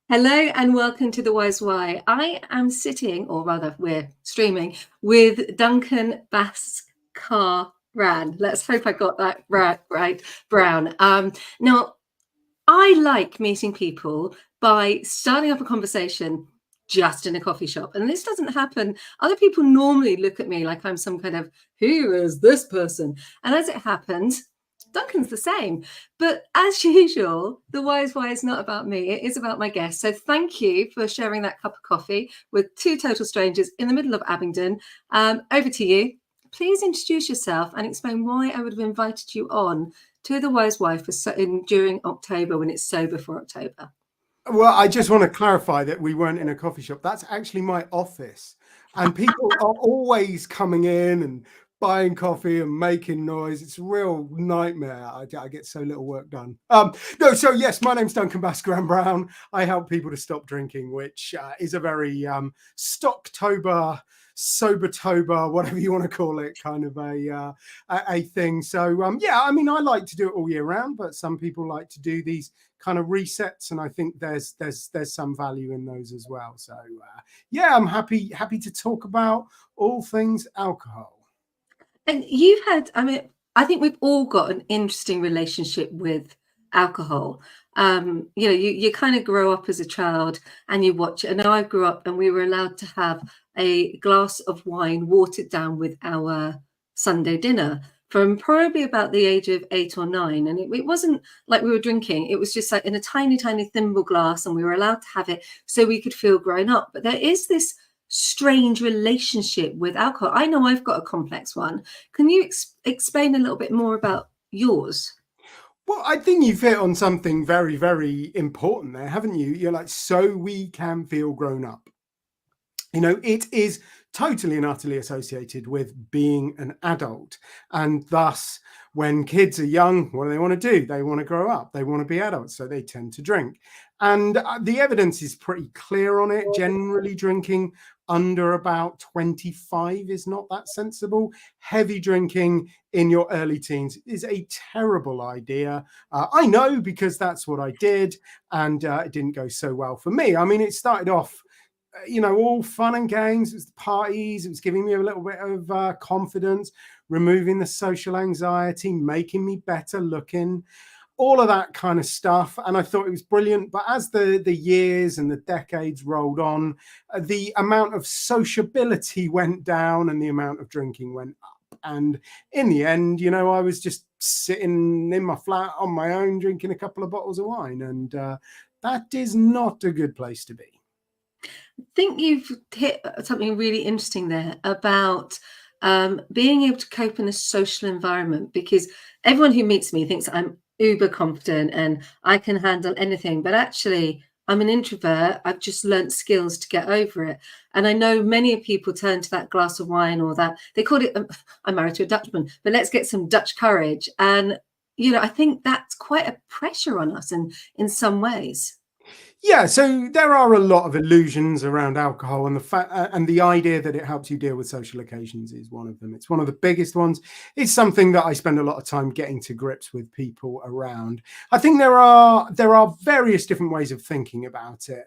Hello and welcome to The Wise Why. I am sitting, or rather, we're streaming with Duncan Bhaskaran. Let's hope I got that right, Brown. Now, I like meeting people by starting up a conversation just in a coffee shop. And this doesn't happen. Other people normally look at me like I'm some kind of, who is this person? And as it happens, Duncan's the same. But as usual, the Wise Why is not about me. It is about my guest. So thank you for sharing that cup of coffee with two total strangers in the middle of Abingdon. Over to you. Please introduce yourself and explain why I would have invited you on to the Wise Why during October when it's sober for October. Well, I just want to clarify that we weren't in a coffee shop. That's actually my office. And people are always coming in and buying coffee and making noise. It's a real nightmare. I get so little work done. So yes, my name's Duncan Bhaskaran-Brown. I help people to stop drinking, which is a very Stocktober, Sobertober, whatever you want to call it, kind of a thing. So yeah, I mean, I like to do it all year round, but some people like to do these kind of resets, and I think there's some value in those as well. So yeah, I'm happy to talk about all things alcohol. And you've had, I mean, I think we've all got an interesting relationship with alcohol. You kind of grow up as a child and you watch it. And I grew up and we were allowed to have a glass of wine watered down with our Sunday dinner from probably about the age of 8 or 9. And it wasn't like we were drinking. It was just like in a tiny, tiny thimble glass, and we were allowed to have it so we could feel grown up. But there is this strange relationship with alcohol. I know I've got a complex one. Can you explain a little bit more about yours? Well, I think you've hit on something very, very important there, haven't you? You're like, so we can feel grown up. You know, it is totally and utterly associated with being an adult. And thus, when kids are young, what do they want to do? They want to grow up. They want to be adults. So they tend to drink. And the evidence is pretty clear on it. Generally, drinking under about 25 is not that sensible. Heavy drinking in your early teens is a terrible idea. I know, because that's what I did. And it didn't go so well for me. I mean, it started off, all fun and games. It was the parties. It was giving me a little bit of confidence, removing the social anxiety, making me better looking, all of that kind of stuff. And I thought it was brilliant. But as the years and the decades rolled on, the amount of sociability went down and the amount of drinking went up. And in the end, I was just sitting in my flat on my own, drinking a couple of bottles of wine. And that is not a good place to be. I think you've hit something really interesting there about being able to cope in a social environment, because everyone who meets me thinks I'm uber confident and I can handle anything. But actually, I'm an introvert. I've just learnt skills to get over it. And I know many people turn to that glass of wine, or that they call it, I'm married to a Dutchman, but let's get some Dutch courage. And, I think that's quite a pressure on us in some ways. Yeah, so there are a lot of illusions around alcohol, and the fact and the idea that it helps you deal with social occasions is one of them. It's one of the biggest ones. It's something that I spend a lot of time getting to grips with people around. I think there are various different ways of thinking about it.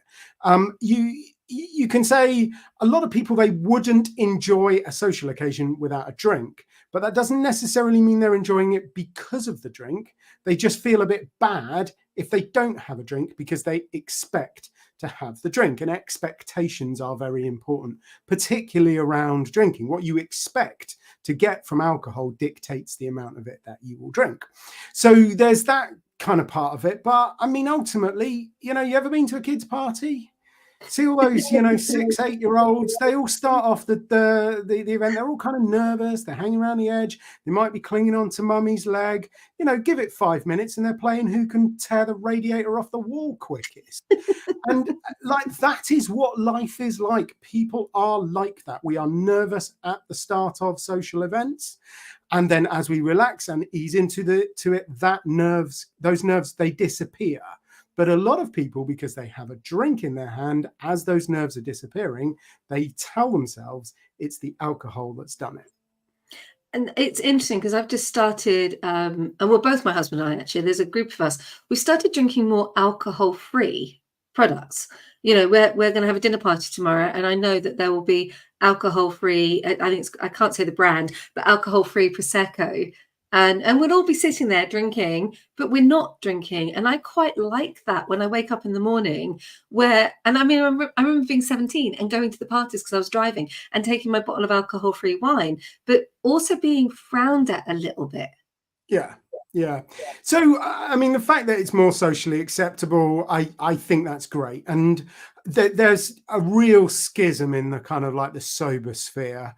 You can say a lot of people, they wouldn't enjoy a social occasion without a drink, but that doesn't necessarily mean they're enjoying it because of the drink. They just feel a bit bad if they don't have a drink because they expect to have the drink. And expectations are very important, particularly around drinking. What you expect to get from alcohol dictates the amount of it that you will drink. So there's that kind of part of it. But I mean, ultimately, you ever been to a kid's party? See all those, 6, 8-year-olds, they all start off the event. They're all kind of nervous. They're hanging around the edge. They might be clinging on to mummy's leg. Give it 5 minutes and they're playing who can tear the radiator off the wall quickest. And like, that is what life is like. People are like that. We are nervous at the start of social events. And then as we relax and ease into it, those nerves, they disappear. But a lot of people, because they have a drink in their hand, as those nerves are disappearing, they tell themselves it's the alcohol that's done it. And it's interesting because I've just started, and well, both my husband and I, actually, there's a group of us, we started drinking more alcohol free. products. You know, we're going to have a dinner party tomorrow, and I know that there will be alcohol-free, I think I can't say the brand, but alcohol-free Prosecco. And we'll all be sitting there drinking, but we're not drinking. And I quite like that when I wake up in the morning and I mean, I remember being 17 and going to the parties because I was driving and taking my bottle of alcohol-free wine, but also being frowned at a little bit. Yeah. Yeah. So, I mean, the fact that it's more socially acceptable, I think that's great. And there's a real schism in the kind of like the sober sphere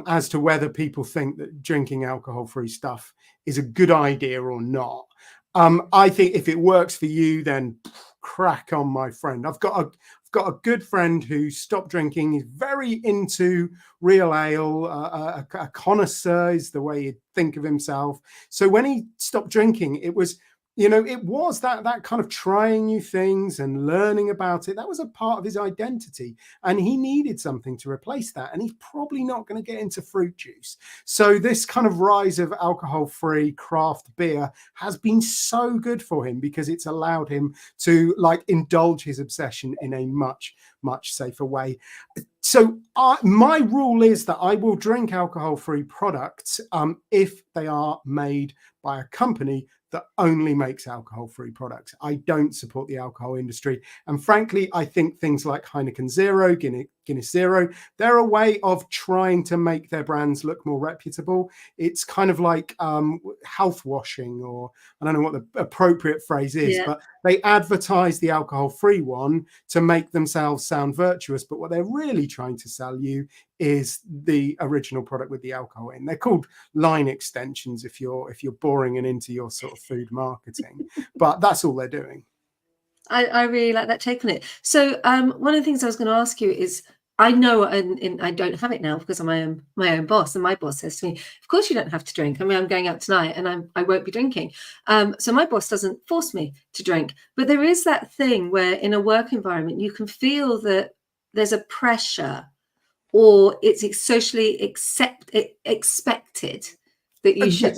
as to whether people think that drinking alcohol-free stuff is a good idea or not. I think if it works for you, then crack on, my friend. I've got a good friend who stopped drinking. He's very into real ale. A connoisseur is the way he'd think of himself. So when he stopped drinking, it was, you know, it was that kind of trying new things and learning about it. That was a part of his identity, and he needed something to replace that. And he's probably not going to get into fruit juice. So this kind of rise of alcohol-free craft beer has been so good for him because it's allowed him to like indulge his obsession in a much safer way. So my rule is that I will drink alcohol-free products if they are made by a company that only makes alcohol-free products. I don't support the alcohol industry. And frankly, I think things like Heineken Zero, Guinness Zero, they're a way of trying to make their brands look more reputable. It's kind of like health washing, or I don't know what the appropriate phrase is, but they advertise the alcohol-free one to make themselves sound virtuous. But what they're really trying to sell you is the original product with the alcohol in. They're called line extensions if you're boring and into your sort of food marketing, but that's all they're doing. I really like that take on it. So one of the things I was going to ask you is, I know, and I don't have it now because I'm my own boss, and my boss says to me, of course you don't have to drink. I mean, I'm going out tonight and I won't be drinking. So my boss doesn't force me to drink. But there is that thing where in a work environment, you can feel that there's a pressure, or it's socially expected that you should.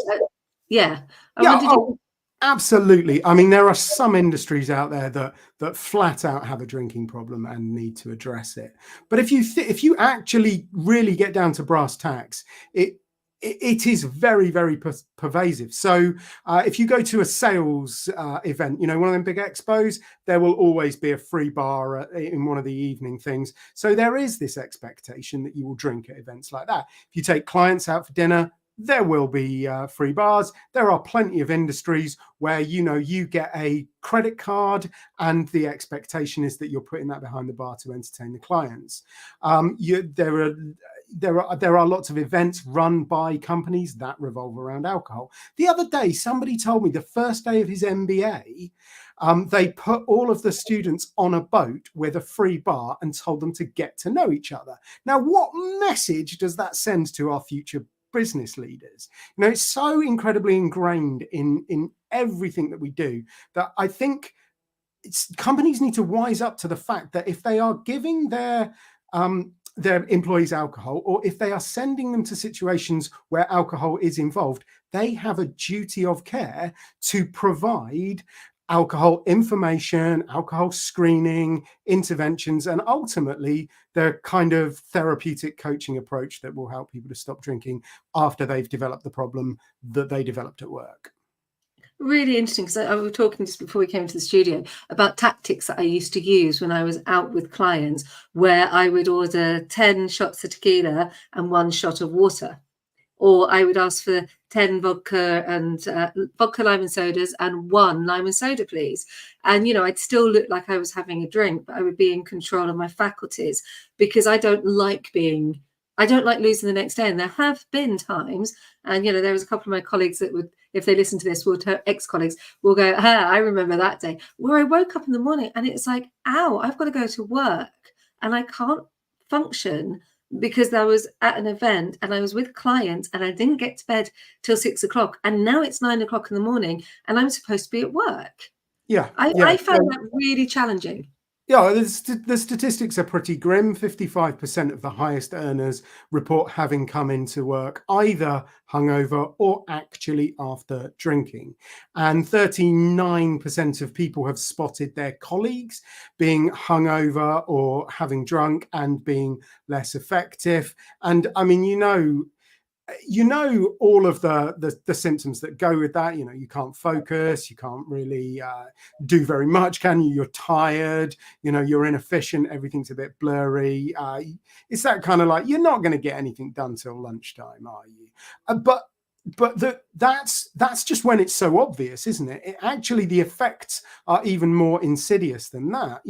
Absolutely. I mean, there are some industries out there that flat out have a drinking problem and need to address it. But if you actually really get down to brass tacks, it is very, very pervasive. So if you go to a sales event, you know, one of them big expos, there will always be a free bar in one of the evening things. So there is this expectation that you will drink at events like that. If you take clients out for dinner, there will be free bars. There are plenty of industries where, you know, you get a credit card and the expectation is that you're putting that behind the bar to entertain the clients. There are lots of events run by companies that revolve around alcohol. The other day, somebody told me the first day of his MBA, they put all of the students on a boat with a free bar and told them to get to know each other. Now, what message does that send to our future business leaders? You know, it's so incredibly ingrained in everything that we do that I think companies need to wise up to the fact that if they are giving their employees alcohol, or if they are sending them to situations where alcohol is involved, they have a duty of care to provide alcohol information, alcohol screening, interventions, and ultimately the kind of therapeutic coaching approach that will help people to stop drinking after they've developed the problem that they developed at work. Really interesting, because I was talking just before we came to the studio about tactics that I used to use when I was out with clients, where I would order 10 shots of tequila and 1 shot of water. Or I would ask for 10 vodka and vodka lime and sodas and 1 lime and soda, please. And, you know, I'd still look like I was having a drink, but I would be in control of my faculties, because I don't like losing the next day. And there have been times, and, you know, there was a couple of my colleagues that would, if they listen to this, ex-colleagues will go, I remember that day where I woke up in the morning and it's like, ow, I've got to go to work and I can't function because I was at an event and I was with clients and I didn't get to bed till 6 o'clock. And now it's 9 o'clock in the morning and I'm supposed to be at work. I found that really challenging. Yeah, the statistics are pretty grim. 55% of the highest earners report having come into work either hungover or actually after drinking. And 39% of people have spotted their colleagues being hungover or having drunk and being less effective. And I mean, all of the symptoms that go with that. You can't focus, you can't really do very much, can you? You're tired, you're inefficient, everything's a bit blurry. It's that kind of like, you're not going to get anything done till lunchtime, are you? That's just when it's so obvious, isn't it? Actually, the effects are even more insidious than that.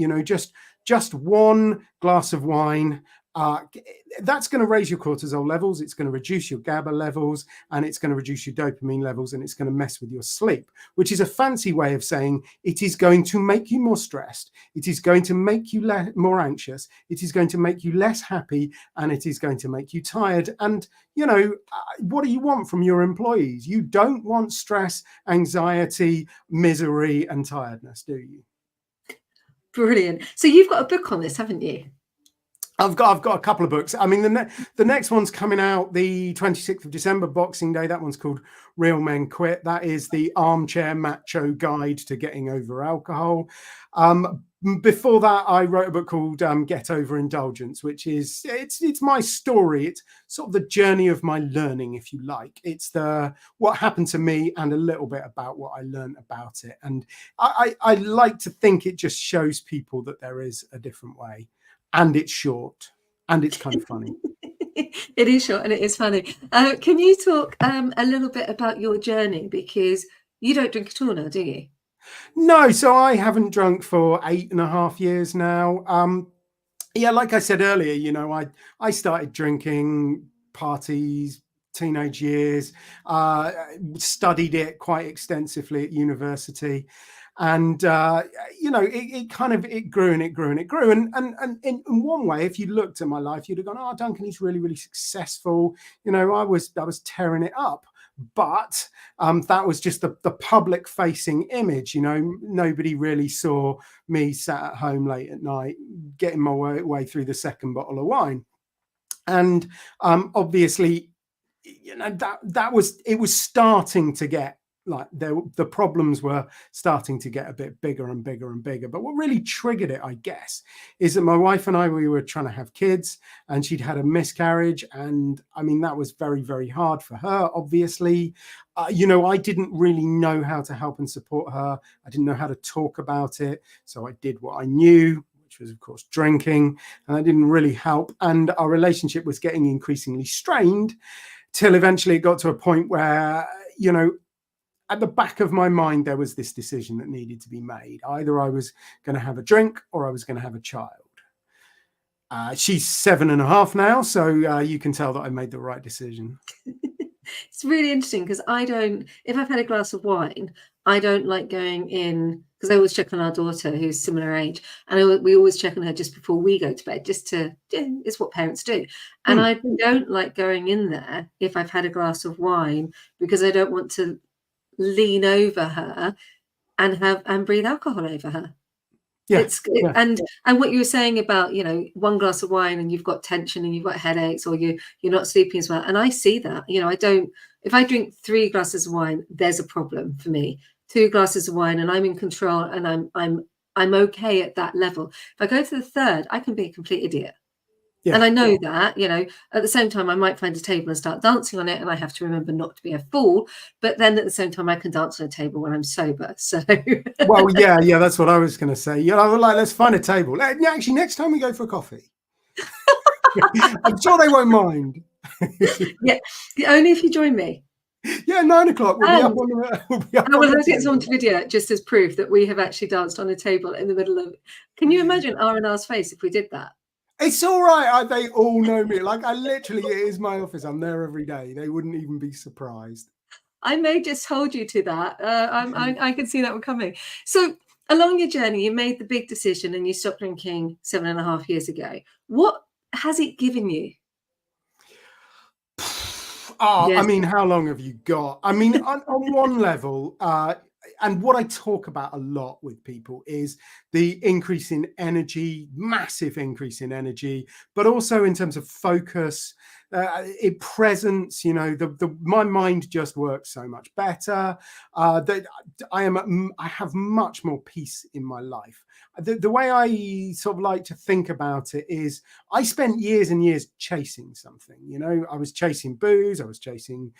Just one glass of wine, that's going to raise your cortisol levels, it's going to reduce your GABA levels, and it's going to reduce your dopamine levels, and it's going to mess with your sleep, which is a fancy way of saying it is going to make you more stressed, it is going to make you more anxious, it is going to make you less happy, and it is going to make you tired. And what do you want from your employees? You don't want stress, anxiety, misery, and tiredness, do you? Brilliant. So you've got a book on this, haven't you? I've got a couple of books. I mean, the next one's coming out the 26th of December, Boxing Day. That one's called Real Men Quit. That is the armchair macho guide to getting over alcohol. Before that, I wrote a book called Get Overindulgence, which is it's my story. It's sort of the journey of my learning, if you like. It's what happened to me and a little bit about what I learned about it. And I like to think it just shows people that there is a different way. And it's short, and it's kind of funny. It is short and it is funny. Can you talk a little bit about your journey? Because you don't drink at all now, do you? No, so I haven't drunk for 8.5 years now. Yeah, like I said earlier, I started drinking, parties, teenage years, studied it quite extensively at university. And it grew and it grew and it grew. And in one way, if you looked at my life, you'd have gone, "Oh, Duncan, he's really, really successful." I was tearing it up. But that was just the public facing image. Nobody really saw me sat at home late at night getting my way through the second bottle of wine. And obviously, it was starting to get like the problems were starting to get a bit bigger and bigger and bigger. But what really triggered it, I guess, is that my wife and I, we were trying to have kids, and she'd had a miscarriage. And I mean, that was very, very hard for her, obviously. I didn't really know how to help and support her. I didn't know how to talk about it. So I did what I knew, which was, of course, drinking, and that didn't really help. And our relationship was getting increasingly strained till eventually it got to a point where, at the back of my mind, there was this decision that needed to be made. Either I was going to have a drink or I was going to have a child. She's 7.5 now, so you can tell that I made the right decision. It's really interesting because if I've had a glass of wine, I don't like going in, because I always check on our daughter who's similar age, and we always check on her just before we go to bed, it's what parents do. And I don't like going in there if I've had a glass of wine, because I don't want to lean over her and breathe alcohol over her. Yeah, and what you were saying about, one glass of wine and you've got tension and you've got headaches, or you're not sleeping as well. And I see that, if I drink 3 glasses of wine, there's a problem for me. 2 glasses of wine and I'm in control and I'm okay at that level. If I go to the third, I can be a complete idiot. Yeah. And I know that, at the same time, I might find a table and start dancing on it, and I have to remember not to be a fool. But then at the same time, I can dance on a table when I'm sober. So, well, yeah, that's what I was going to say. Let's find a table. Actually, next time we go for coffee, I'm sure they won't mind. Yeah, only if you join me. Yeah, 9 o'clock. We'll be up on let's get some video just as proof that we have actually danced on a table in the middle of. Can you imagine R&R's face if we did that? It's all right. They all know me. Like, it is my office. I'm there every day. They wouldn't even be surprised. I may just hold you to that. I can see that one coming. So along your journey, you made the big decision and you stopped drinking 7.5 years ago. What has it given you? I mean, how long have you got? I mean, on one level, and what I talk about a lot with people is the increase in energy, massive increase in energy, but also in terms of focus, presence. My mind just works so much better. That I have much more peace in my life. The way I sort of like to think about it is, I spent years and years chasing something. I was chasing booze, I was chasing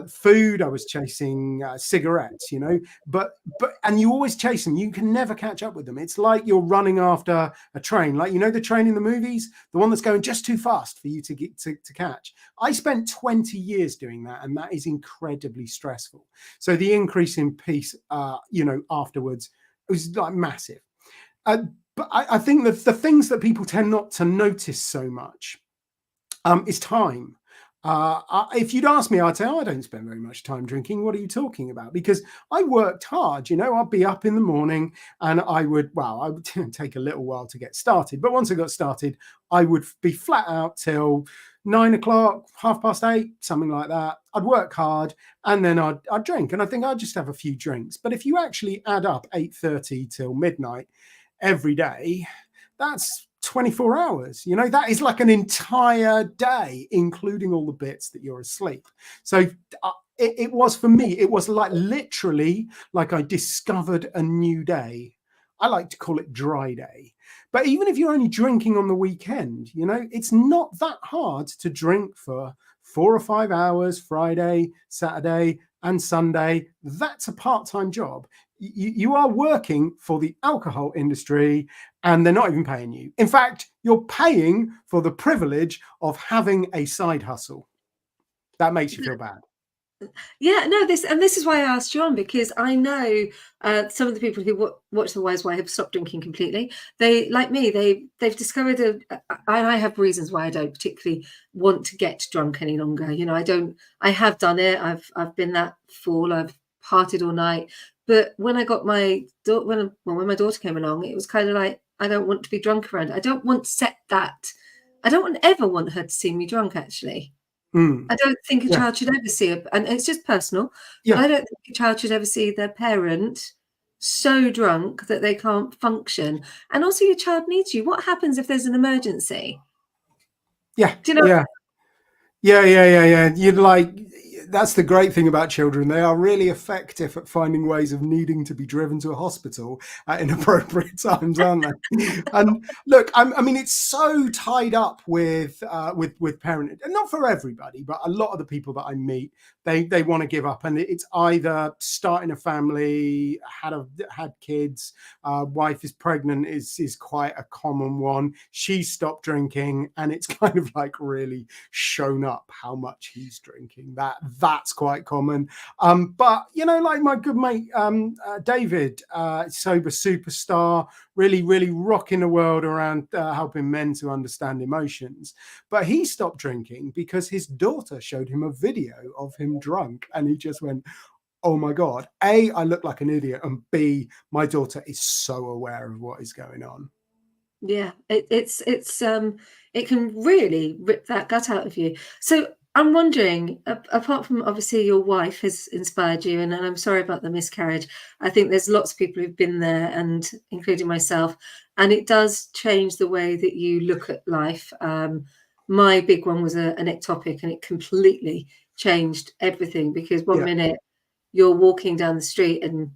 food, I was chasing cigarettes. But and you always chase them. You can never catch up with them. It's like you're running after a train, like the train in the movies, the one that's going just too fast for you to get to catch. I spent 20 years doing that, and that is incredibly stressful. So the increase in peace, afterwards, was like massive. But I think that the things that people tend not to notice so much is time. If you'd ask me, I'd say, I don't spend very much time drinking. What are you talking about? Because I worked hard. I'd be up in the morning, and I would take a little while to get started. But once I got started, I would be flat out till 9 o'clock, 8:30, something like that. I'd work hard, and then I'd drink. And I think I'd just have a few drinks. But if you actually add up 8:30 till midnight every day, that's 24 hours. That is like an entire day, including all the bits that you're asleep. So it was, for me, it was like literally like I discovered a new day. I like to call it dry day. But even if you're only drinking on the weekend, it's not that hard to drink for 4 or 5 hours, Friday, Saturday, and Sunday. That's a part-time job. You are working for the alcohol industry, and they're not even paying you. In fact, you're paying for the privilege of having a side hustle. That makes you feel bad. Yeah, no, this is why I asked you on, because I know some of the people who watch The Wise Why have stopped drinking completely. They, like me, they've discovered and I have reasons why I don't particularly want to get drunk any longer. I have done it. I've been that fool. I've partied all night. But when I got my when my daughter came along, it was kind of like, I don't want to be drunk around. I don't want to set that. I don't ever want her to see me drunk, actually. I don't think a child should ever see it, and it's just personal, but I don't think a child should ever see their parent so drunk that they can't function. And also, your child needs you. What happens if there's an emergency? Yeah. Do you know? Yeah. That's the great thing about children. They are really effective at finding ways of needing to be driven to a hospital at inappropriate times, aren't they? And look, I mean, it's so tied up with parenting, and not for everybody, but a lot of the people that I meet, they want to give up, and it's either starting a family, had kids, wife is pregnant is quite a common one. She stopped drinking, and it's kind of like really shown up how much he's drinking. That's quite common. But like my good mate David, sober superstar, really rocking the world around helping men to understand emotions. But he stopped drinking because his daughter showed him a video of him drunk, and he just went, oh my God, A, I look like an idiot, and B, my daughter is so aware of what is going on. Yeah, it can really rip that gut out of you. So I'm wondering, apart from obviously your wife has inspired you, and I'm sorry about the miscarriage. I think there's lots of people who've been there, and including myself, and it does change the way that you look at life. My big one was an ectopic, and it completely changed everything, because one minute you're walking down the street and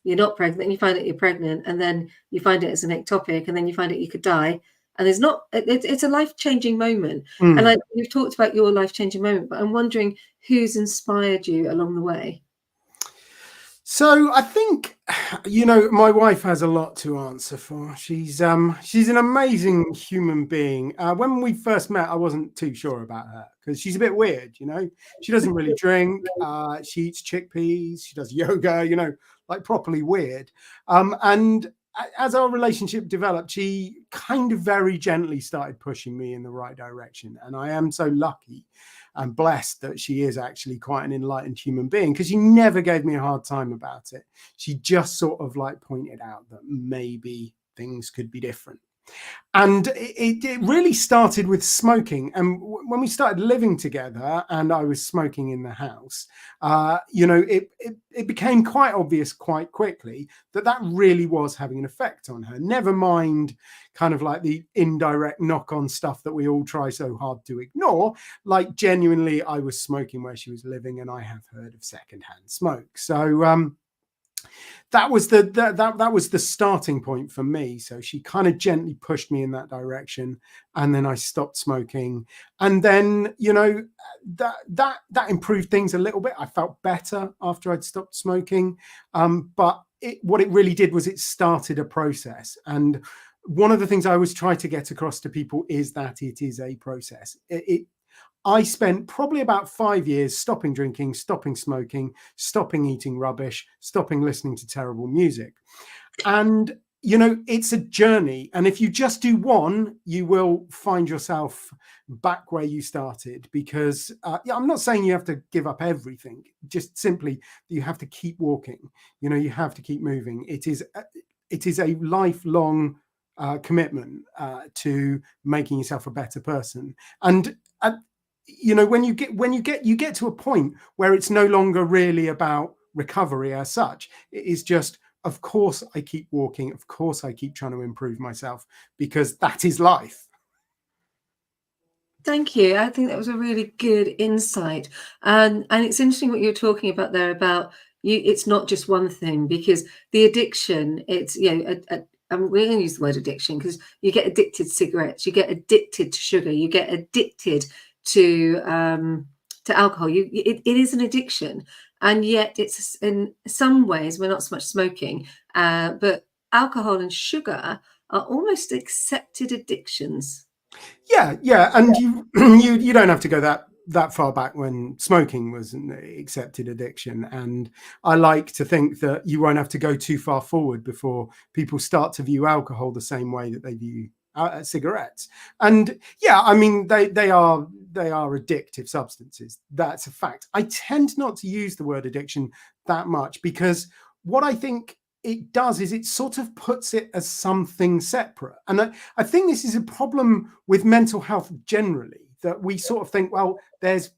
you're not pregnant, and you find out you're pregnant, and then you find it as an ectopic, and then you find out you could die. And it's a life-changing moment. And you've talked about your life-changing moment, but I'm wondering who's inspired you along the way. So I think, my wife has a lot to answer for. She's an amazing human being. When we first met, I wasn't too sure about her because she's a bit weird. She doesn't really drink. She eats chickpeas. She does yoga. Like properly weird. And as our relationship developed, she kind of very gently started pushing me in the right direction. And I am so lucky and blessed that she is actually quite an enlightened human being, because she never gave me a hard time about it. She just sort of like pointed out that maybe things could be different. And it really started with smoking. And when we started living together and I was smoking in the house, it became quite obvious quite quickly that really was having an effect on her. Never mind kind of like the indirect knock-on stuff that we all try so hard to ignore. Like genuinely, I was smoking where she was living, and I have heard of secondhand smoke. So that was the starting point for me. So she kind of gently pushed me in that direction, and then I stopped smoking, and then that improved things a little bit. I felt better after I'd stopped smoking, but what it really did was it started a process. And one of the things I always try to get across to people is that it is a process. I spent probably about 5 years stopping drinking, stopping smoking, stopping eating rubbish, stopping listening to terrible music. And, it's a journey. And if you just do one, you will find yourself back where you started, because I'm not saying you have to give up everything, just simply you have to keep walking. You have to keep moving. It is a lifelong commitment to making yourself a better person. And when you get to a point where it's no longer really about recovery as such, it is just, of course I keep walking, of course I keep trying to improve myself, because that is life. Thank you. I think that was a really good insight. And it's interesting what you're talking about there about it's not just one thing, because the addiction, it's, and we're going to use the word addiction because you get addicted to cigarettes, you get addicted to sugar, you get addicted to alcohol. It is an addiction, and yet it's in some ways we're not so much smoking, but alcohol and sugar are almost accepted addictions. Yeah, and you don't have to go that far back when smoking was an accepted addiction. And I like to think that you won't have to go too far forward before people start to view alcohol the same way that they view cigarettes. And yeah, I mean, they are addictive substances. That's a fact. I tend not to use the word addiction that much, because what I think it does is it sort of puts it as something separate. And I think this is a problem with mental health generally, that we sort of think, well, there's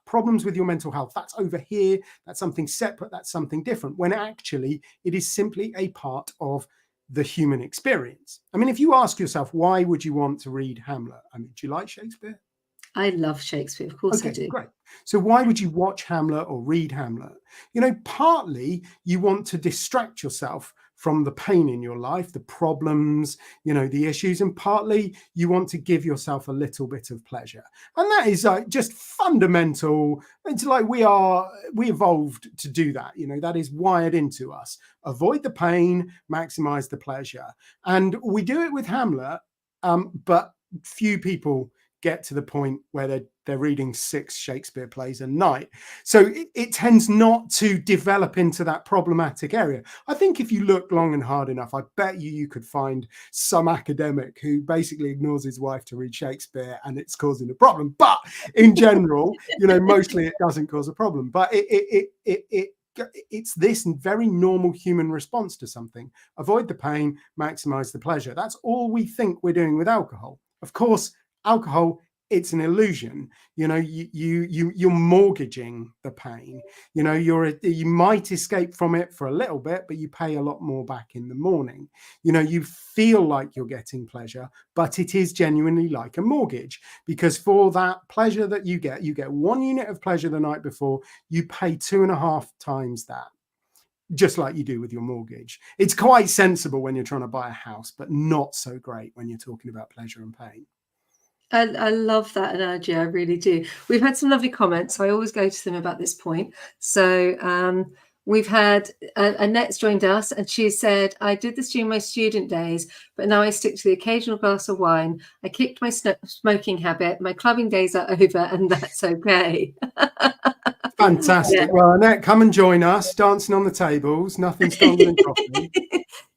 problems with your mental health, that's over here, that's something separate, that's something different, when actually it is simply a part of the human experience. I mean, if you ask yourself, why would you want to read Hamlet? I mean, do you like Shakespeare? I love Shakespeare, of course I do. Great. So why would you watch Hamlet or read Hamlet? Partly you want to distract yourself from the pain in your life, the problems, the issues, and partly you want to give yourself a little bit of pleasure. And that is just fundamental. It's like we evolved to do that. That is wired into us. Avoid the pain, maximize the pleasure. And we do it with Hamlet, but few people get to the point where they're reading 6 Shakespeare plays a night. So it tends not to develop into that problematic area. I think if you look long and hard enough, I bet you could find some academic who basically ignores his wife to read Shakespeare and it's causing a problem. But in general, mostly it doesn't cause a problem. But it's this very normal human response to something. Avoid the pain, maximize the pleasure. That's all we think we're doing with alcohol. Of course, alcohol, it's an illusion. You're mortgaging the pain. You might escape from it for a little bit, but you pay a lot more back in the morning. You feel like you're getting pleasure, but it is genuinely like a mortgage, because for that pleasure that you get 1 unit of pleasure the night before, you pay 2.5 times that, just like you do with your mortgage. It's quite sensible when you're trying to buy a house, but not so great when you're talking about pleasure and pain. I love that analogy. I really do. We've had some lovely comments, so I always go to them about this point. So we've had Annette's joined us, and she said, I did this during my student days, but now I stick to the occasional glass of wine. I kicked my smoking habit. My clubbing days are over, and that's okay. Fantastic. Yeah. Well, Annette, come and join us, dancing on the tables. Nothing stronger than coffee.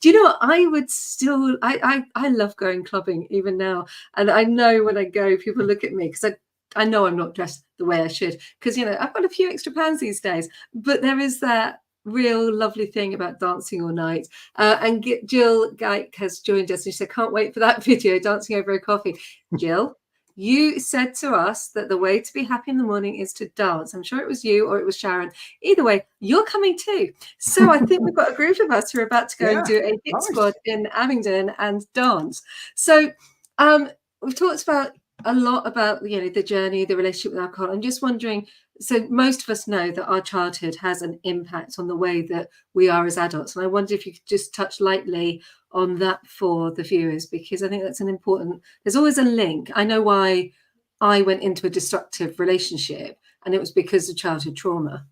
Do you know what? I would still, I love going clubbing even now. And I know when I go, people look at me because I know I'm not dressed the way I should, because, I've got a few extra pounds these days, but there is that real lovely thing about dancing all night. And Jill Geik has joined us and she said, can't wait for that video, dancing over a coffee. Jill, you said to us that the way to be happy in the morning is to dance. I'm sure it was you or it was Sharon. Either way, you're coming too. So I think we've got a group of us who are about to go and do a hit squad in Abingdon and dance. So we've talked about a lot about, you know, the journey, the relationship with alcohol. I'm just wondering, so most of us know that our childhood has an impact on the way that we are as adults. And I wonder if you could just touch lightly on that for the viewers, because I think that's an important, there's always a link. I know why I went into a destructive relationship, and it was because of childhood trauma.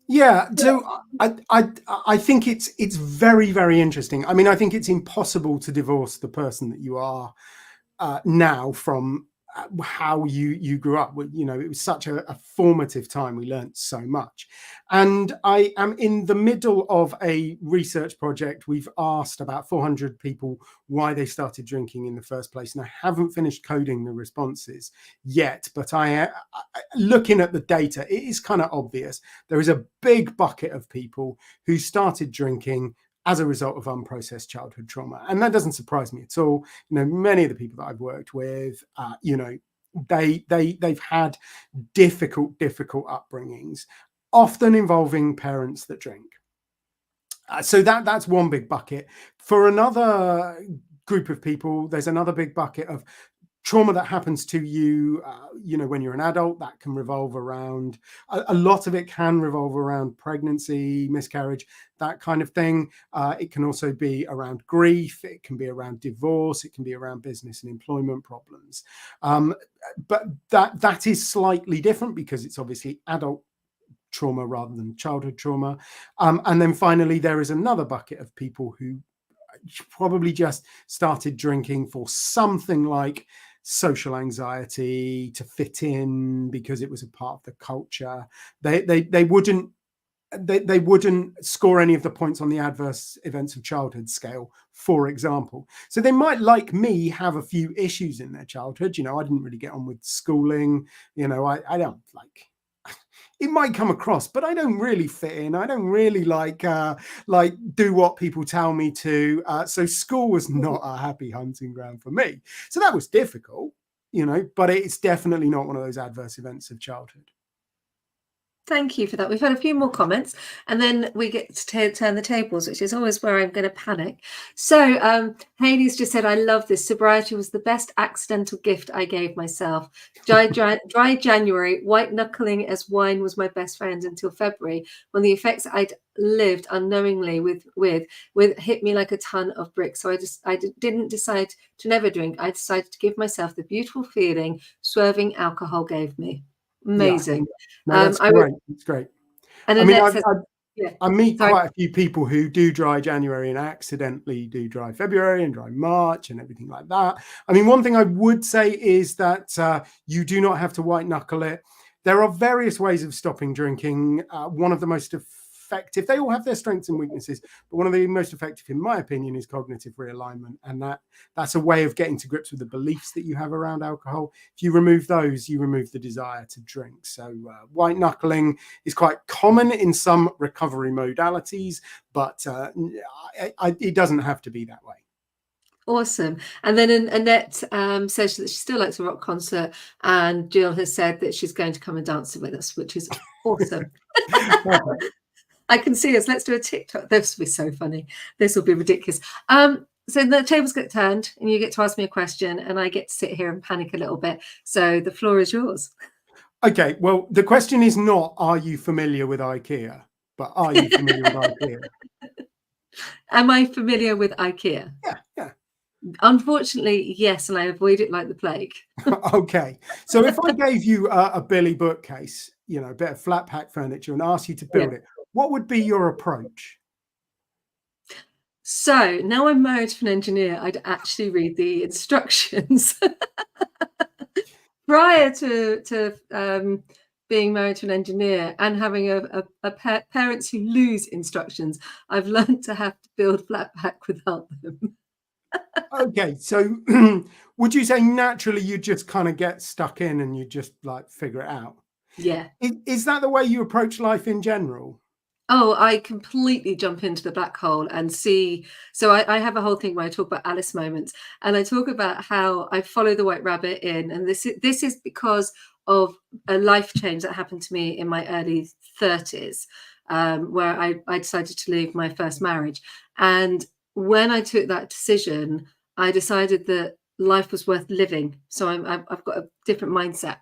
Yeah, so I think it's very, very interesting. I mean, I think it's impossible to divorce the person that you are now from how you grew up. You know, it was such a formative time. We learned so much. And I am in the middle of a research project. We've asked about 400 people why they started drinking in the first place. And I haven't finished coding the responses yet, but I looking at the data, it is kind of obvious. There is a big bucket of people who started drinking as a result of unprocessed childhood trauma. And that doesn't surprise me at all. You know, many of the people that I've worked with, you know, they've had difficult upbringings, often involving parents that drink. So that's one big bucket. For another group of people, there's another big bucket of trauma that happens to you, you know, when you're an adult. That can revolve around, a lot of it can revolve around pregnancy, miscarriage, that kind of thing. It can also be around grief. It can be around divorce. It can be around business and employment problems. But that is slightly different because it's obviously adult trauma rather than childhood trauma. And then finally, there is another bucket of people who probably just started drinking for something like social anxiety, to fit in because it was a part of the culture. They wouldn't score any of the points on the adverse events of childhood scale, for example. So they might, like me, have a few issues in their childhood. You know, I didn't really get on with schooling. You know, I don't like, it might come across, but I don't really fit in. I don't really like do what people tell me to. So school was not a happy hunting ground for me. So that was difficult, you know, but it's definitely not one of those adverse events of childhood. Thank you for that. We've had a few more comments, and then we get to turn the tables, which is always where I'm going to panic. So Haley's just said, I love this. Sobriety was the best accidental gift I gave myself. Dry January, white knuckling as wine was my best friend until February, when the effects I'd lived unknowingly with hit me like a ton of bricks. So I didn't decide to never drink. I decided to give myself the beautiful feeling swerving alcohol gave me. Amazing. Yeah. No, that's great. It's great. And I mean, I meet quite a few people who do dry January and accidentally do dry February and dry March and everything like that. I mean, one thing I would say is that you do not have to white knuckle it. There are various ways of stopping drinking. One of the most effective, they all have their strengths and weaknesses, but one of the most effective, in my opinion, is cognitive realignment. And that's a way of getting to grips with the beliefs that you have around alcohol. If you remove those, you remove the desire to drink. So white knuckling is quite common in some recovery modalities, but it doesn't have to be that way. Awesome. And then Annette says that she still likes a rock concert, and Jill has said that she's going to come and dance with us, which is awesome. I can see us. Let's do a TikTok. This will be so funny. This will be ridiculous. So the tables get turned and you get to ask me a question and I get to sit here and panic a little bit. So the floor is yours. Okay. Well, the question is not, are you familiar with IKEA? But are you familiar with IKEA? Am I familiar with IKEA? Yeah. Unfortunately, yes, and I avoid it like the plague. Okay. So if I gave you a Billy bookcase, you know, a bit of flat pack furniture and asked you to build it, what would be your approach? So now I'm married to an engineer, I'd actually read the instructions. Prior to being married to an engineer and having parents who lose instructions, I've learned to have to build flat pack without them. Okay, so would you say naturally you just kind of get stuck in and you just like figure it out? Yeah. Is that the way you approach life in general? Oh, I completely jump into the black hole and see. So I have a whole thing where I talk about Alice moments, and I talk about how I follow the white rabbit in, and this is because of a life change that happened to me in my early 30s, where I decided to leave my first marriage. And when I took that decision, I decided that life was worth living. So I've got a different mindset.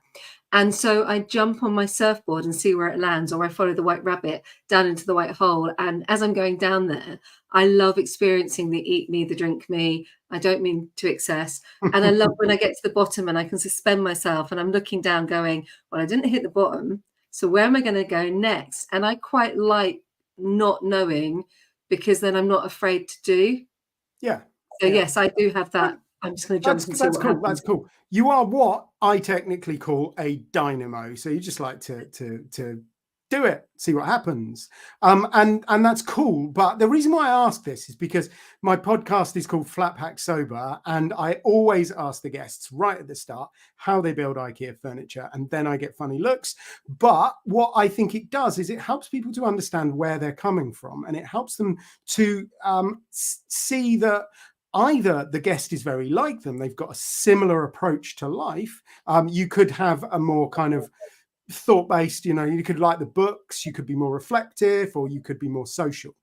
And so I jump on my surfboard and see where it lands, or I follow the white rabbit down into the white hole. And as I'm going down there, I love experiencing the eat me, the drink me. I don't mean to excess. And I love when I get to the bottom and I can suspend myself and I'm looking down going, well, I didn't hit the bottom. So where am I going to go next? And I quite like not knowing, because then I'm not afraid to do. Yeah. So Yeah. yes, I do have that. I'm just going to jump and see what cool. happens. That's cool. You are what I technically call a dynamo. So you just like to do it, see what happens. And that's cool. But the reason why I ask this is because my podcast is called Flat Pack Sober, and I always ask the guests right at the start how they build IKEA furniture, and then I get funny looks. But what I think it does is it helps people to understand where they're coming from, and it helps them to see that either the guest is very like them, they've got a similar approach to life. You could have a more kind of thought-based, you could like the books, you could be more reflective, or you could be more social.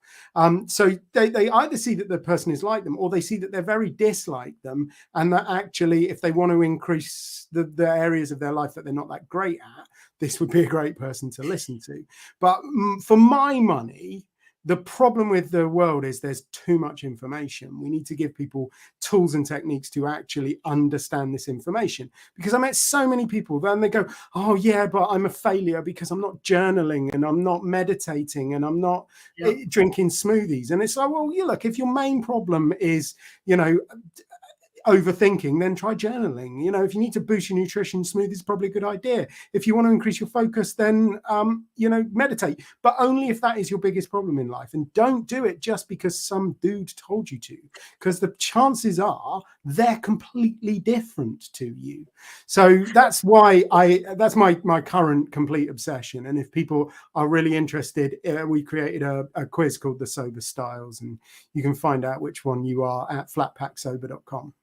So they either see that the person is like them, or they see that they're very dislike them, and that actually if they want to increase the areas of their life that they're not that great at, this would be a great person to listen to. But for my money, the problem with the world is there's too much information. We need to give people tools and techniques to actually understand this information. Because I met so many people, then they go, oh yeah, but I'm a failure because I'm not journaling and I'm not meditating and I'm not drinking smoothies. And it's like, well, you look, if your main problem is, overthinking, then try journaling. If you need to boost your nutrition, smoothie is probably a good idea. If you want to increase your focus, then meditate, but only if that is your biggest problem in life. And don't do it just because some dude told you to, because the chances are they're completely different to you. So that's why that's my current complete obsession. And if people are really interested, we created a quiz called the Sober Styles, and you can find out which one you are at flatpacksober.com.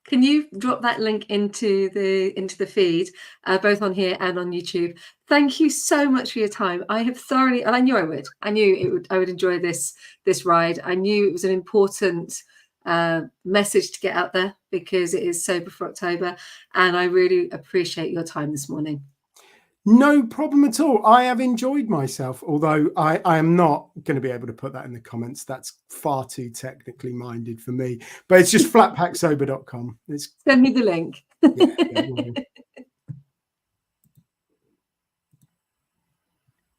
Can you drop that link into the feed, both on here and on YouTube? Thank you so much for your time. I have thoroughly, and I knew I would. I knew I would enjoy this ride. I knew it was an important message to get out there, because it is Sober for October, and I really appreciate your time this morning. No problem at all. I have enjoyed myself, although I am not going to be able to put that in the comments. That's far too technically minded for me. But it's just flatpacksober.com. Send me the link. Yeah.